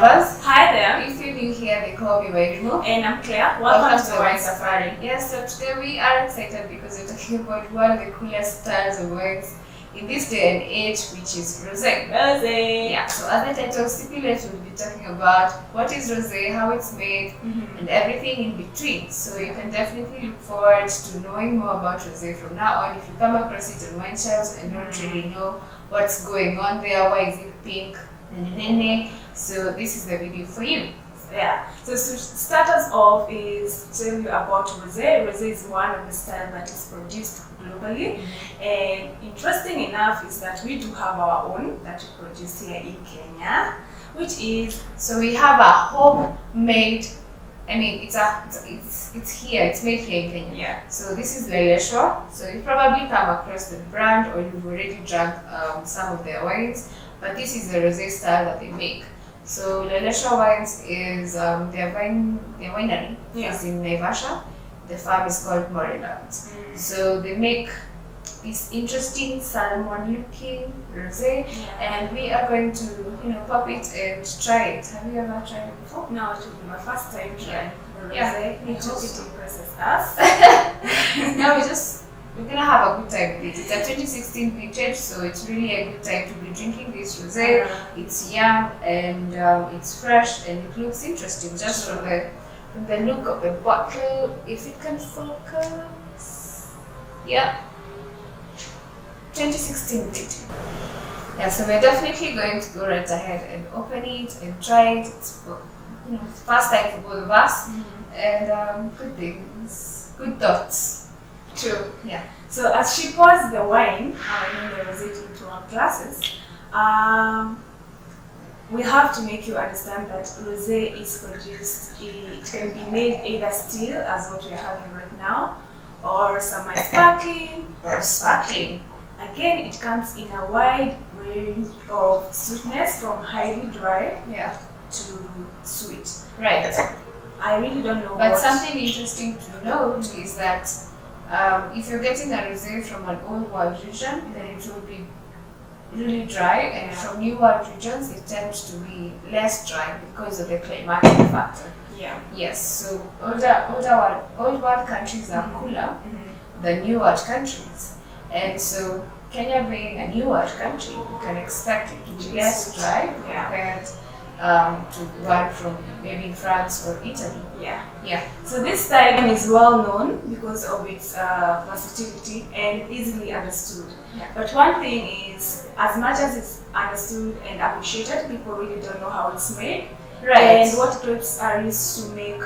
lovers. Hi there. If you're new here, they call me Wairimu. And I'm Claire. Welcome to the Wine Safari. Yes, so today we are excited because we're talking about one of the coolest styles of wines in this day and age, which is Rosé. Rosé. Yeah, so as the title stipulates, we'll be talking about what is Rosé, how it's made, and everything in between. So you can definitely look forward to knowing more about Rosé from now on. If you come across it on wine shelves and don't really know what's going on there, why is it pink? So this is the video for you. Yeah. So to start us off is tell you about Rosé. Rosé is one of the styles that is produced globally. And interesting enough is that we do have our own that we produce here in Kenya, which is, so we have a homemade, it's here, it's made here in Kenya. Yeah. So this is Leleshwa. So you've probably come across the brand or you've already drank some of their wines, but this is the Rosé style that they make. So Leleshwa Wines is their winery is in Naivasha. The farm is called Moreland. So they make this interesting salmon-looking rosé, and we are going to pop it and try it. Have you ever tried it before? no, it will be my first time trying rosé. Yeah. It impresses us. Now we're gonna have a good time with it. It's a 2016 vintage, so it's really a good time to be drinking this rosé. It's young and it's fresh and it looks interesting just from the look of the bottle. If it can focus, yeah, 2016 vintage. Yeah, so we're definitely going to go right ahead and open it and try it. It's first time for both of us, and good things, good thoughts. True. Yeah. So as she pours the wine, the rosé into our glasses, we have to make you understand that rosé is produced. It can be made either still, as what we are having right now, or semi-sparkling or sparkling. Again, it comes in a wide range of sweetness, from highly dry to sweet. Right. I really don't know. But something interesting to note is that if you're getting a rosé from an old world region, then it will be really dry, and from new world regions, it tends to be less dry because of the climatic factor. Yeah. Yes. So old world countries are cooler than new world countries, and so Kenya being a new world country, you can expect it to be less dry compared to one from maybe France or Italy. Yeah. So this style is well known because of its versatility and easily understood. But one thing is, as much as it's understood and appreciated, people really don't know how it's made. Right. And what grapes are used to make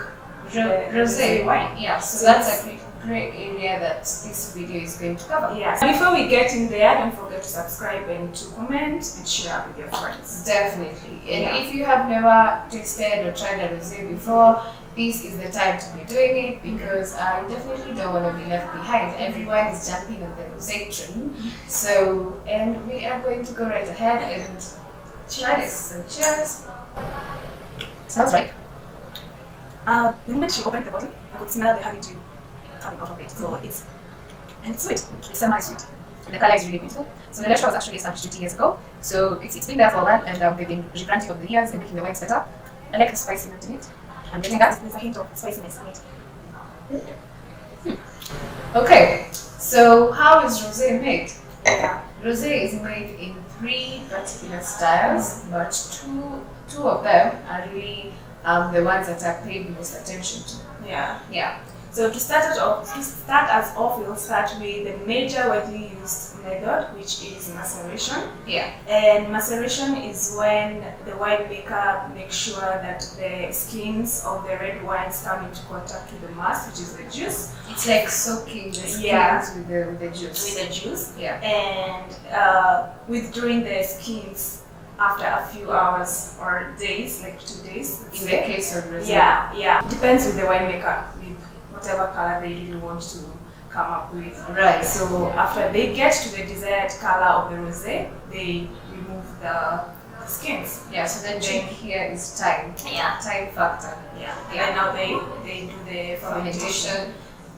rosé wine. Yeah. So that's a great area that this video is going to cover. Yeah. Before we get in there, don't forget to subscribe and to comment and share with your friends. Definitely. And if you have never tasted or tried a rosé before, this is the time to be doing it, because I definitely don't want to be left behind. Everyone is jumping on the rosé train. So, and we are going to go right ahead and try this. So cheers. Smells right. The moment she opened the bottle, I could smell the honeydew coming out of it. So it's sweet. It's semi-sweet. And the color is really beautiful. So the Leleshwa was actually established 20 years ago. So it's been there for a while, and they've been rebranding over the years and making the wines better. I like the spicy note in it. I'm getting that. There's a hint of spiciness in it. Okay, so how is rosé made? Yeah. Rosé is made in 3 particular styles, but two of them are really the ones that are paid the most attention to. Yeah. So to start us off, we'll start with the major widely used method, which is maceration. Yeah. And maceration is when the winemaker makes sure that the skins of the red wines come into contact with the mast, which is the juice. It's like soaking the skins with the juice. With the juice. Yeah. And withdrawing the skins after a few hours or days, like 2 days. In the case of rosé. Yeah. Depends with the winemaker, with whatever color they really want to come up with. Right. So after they get to the desired color of the rosé, they remove the skins. Yeah. So the trick here is time. Yeah. Time factor. Yeah. And now they do the fermentation.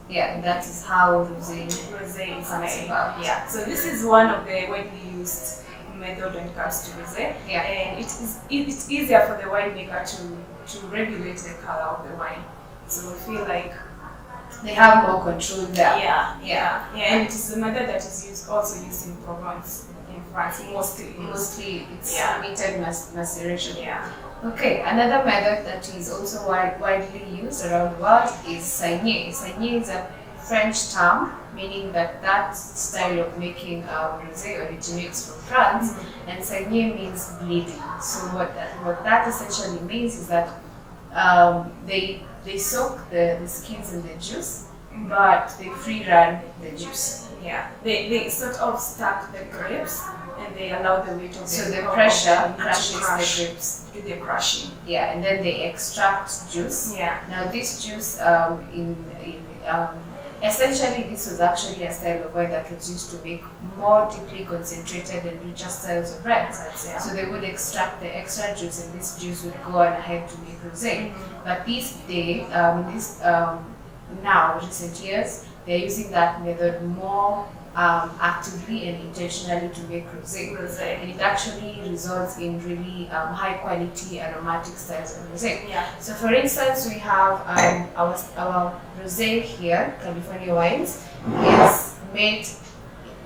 Yeah, that is how rosé is comes made. about. Yeah. So this is one of the widely used method when it comes to rosé. Yeah. And it's easier for the winemaker to regulate the color of the wine. So I feel like they have more control there. Yeah. And it is a method that is also used in Provence, in France, mostly. Mostly it's Yeah. fermented maceration. Yeah. Okay, another method that is also widely used around the world is saignée. Saignée is a French term meaning that style of making rosé originates from France, and saignée means bleeding. So what that essentially means is that they soak the skins in the juice, but they free run the juice. Yeah. They sort of stack the grapes and they allow the weight of So the of pressure the crushes crush, the grapes. do the crushing. Yeah, and then they extract juice. Yeah. Now this juice, essentially this was actually a style of wine that was used to make more deeply concentrated and richer styles of reds. Yeah. So they would extract the extra juice, and this juice would go on ahead to make rosé. But now recent years, they're using that method more actively and intentionally to make rosé. And it actually results in really high quality aromatic styles of rosé. Yeah. So for instance, we have our rosé here, California wines, is made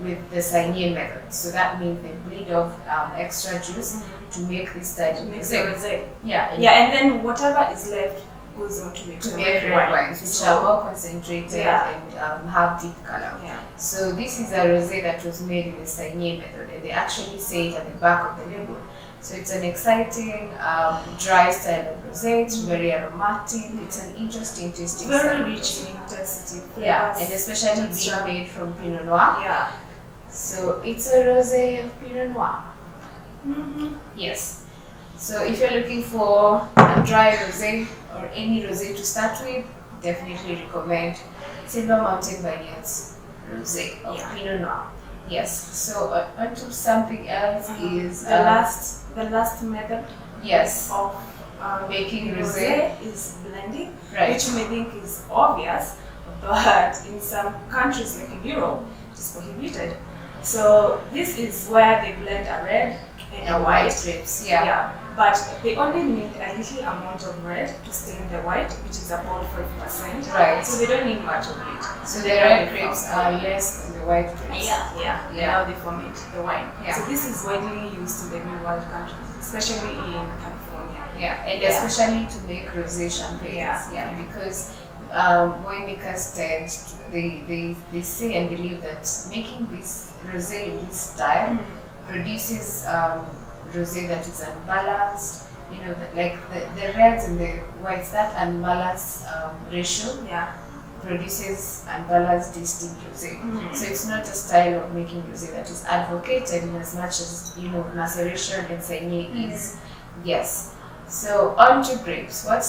with the saignée method. So that means they bleed off extra juice to make this style of rosé. Yeah. And then whatever is left goes on to make To make red wines, which are more concentrated and have deep color. Yeah. So this is a rosé that was made in the saignée method, and they actually say it at the back of the label. So it's an exciting, dry style of rosé. It's very aromatic. It's an interesting tasting style. Very rich in intensity. Yeah, flavors, and especially texture. being made from Pinot Noir. Yeah. So it's a rosé of Pinot Noir. Yes. So if you're looking for a dry rosé or any rosé to start with, definitely recommend Silver Mountain Vineyards Rosé of Pinot Noir. Yes. So onto something else is the last method yes of making rosé is blending, Right. which you may think is obvious, but in some countries like in Europe, it is prohibited. So this is where they blend a red and a white grapes. But they only need a little amount of red to stain the white, which is about 5%. Right. So they don't need much of it. So the red grapes are less than the white grapes. Yeah. Now they ferment the wine. Yeah. So this is widely used in the New World countries, especially in California. Yeah, and especially to make rosé champagne. Yeah. Because winemakers tend they say and believe that making this rosé in this style produces rosé that is unbalanced. You know, like the reds and the whites, that unbalanced ratio produces unbalanced tasting rosé. So it's not a style of making rosé that is advocated in as much as, you know, maceration and saignée is. Yes. So on to grapes. What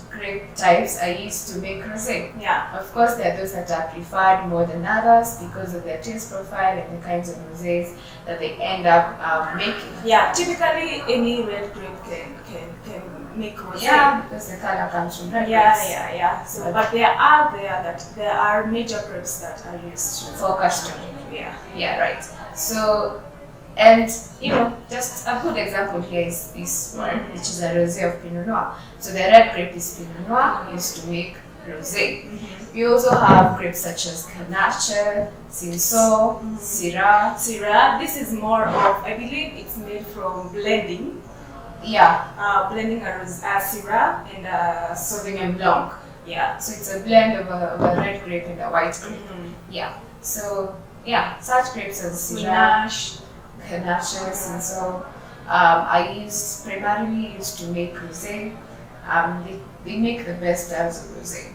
grape types are used to make rosé? Yeah. Of course, there are those that are preferred more than others because of their taste profile and the kinds of rosés that they end up making. Yeah. Typically, any red grape can make rosé. Yeah, because the color comes from red grapes. Yeah. So, but there are major grapes that are used to For custom. Yeah. Right. So, and you know, just a good example here is this one, which is a rosé of Pinot Noir. So the red grape is Pinot Noir used to make rosé. We also have grapes such as Grenache, Cinsault, Syrah. This is more of, I believe it's made from blending. Yeah. Blending a Syrah and a Sauvignon Blanc. Yeah. So it's a blend of a red grape and a white grape. Yeah. So yeah, such grapes as Syrah, Grenache, Cinsault are primarily used to make rosé. They make the best styles of rosé.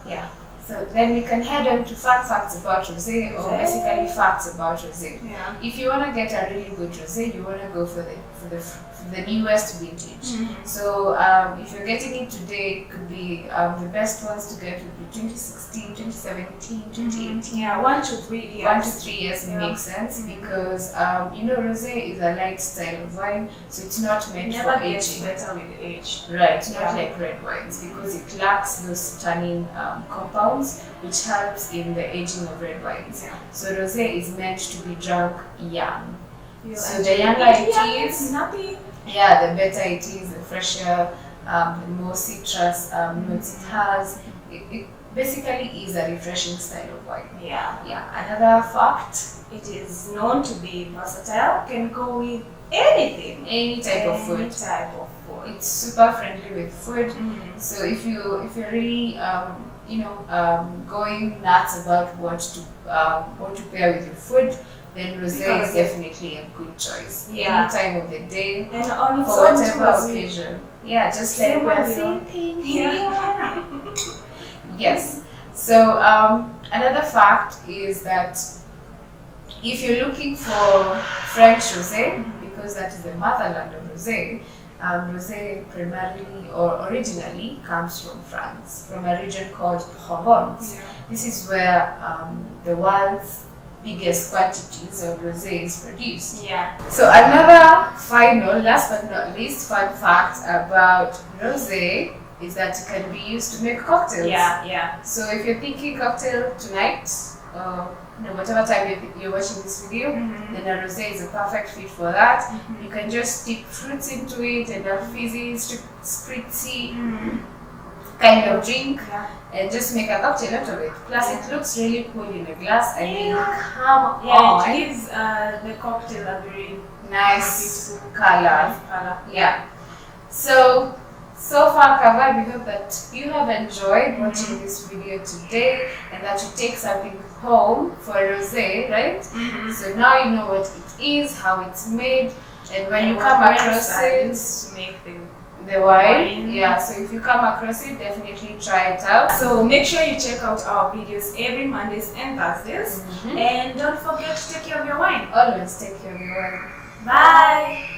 Yeah. So then we can head on to fun facts about rosé, or basically facts about rosé. Yeah. If you want to get a really good rosé, you want to go for the newest vintage. So if you're getting it today, it could be the best ones to get would be 2016, 2017, 2018. Yeah, 1 to 3 years. 1 to 3 years makes sense because you know, rosé is a light style of wine, so it's not meant for Never gets aging. better with age. Right, not like red wines because it lacks those tannin compounds, which helps in the aging of red wines. So rosé is meant to be drunk young. So the younger it is, nothing. yeah, the better it is, the fresher, the more citrus notes it has. It basically is a refreshing style of wine. Yeah. Yeah. Another fact, it is known to be versatile. Can go with anything. Any type of food. It's super friendly with food. So if you're really going nuts about what to pair with your food, then rosé is definitely a good choice. Yeah. Any time of the day, and on its for own whatever occasion. Yeah, just like we're thinking. Yeah. Yes. So another fact is that if you're looking for French rosé, because that is the motherland of rosé, rosé primarily or originally comes from France, from a region called Provence. Yeah. This is where the world's biggest quantities of rosé is produced. Yeah. So another final, last but not least, fun fact about rosé is that it can be used to make cocktails. Yeah. So if you're thinking cocktail tonight, whatever time you're watching this video, then a rosé is a perfect fit for that. You can just stick fruits into it and a fizzy, spritzy kind of drink, and just make a cocktail out of it. Plus, it looks really cool in a glass. I mean, come on. It gives the cocktail a very nice color. Yeah. So far covered, we hope that you have enjoyed watching this video today and that you take something home for rosé, right? So now you know what it is, how it's made, and when you come across it, to make the wine. Yeah, so if you come across it, definitely try it out. So make sure you check out our videos every Mondays and Thursdays. And don't forget to take care of your wine. Always take care of your wine. Bye!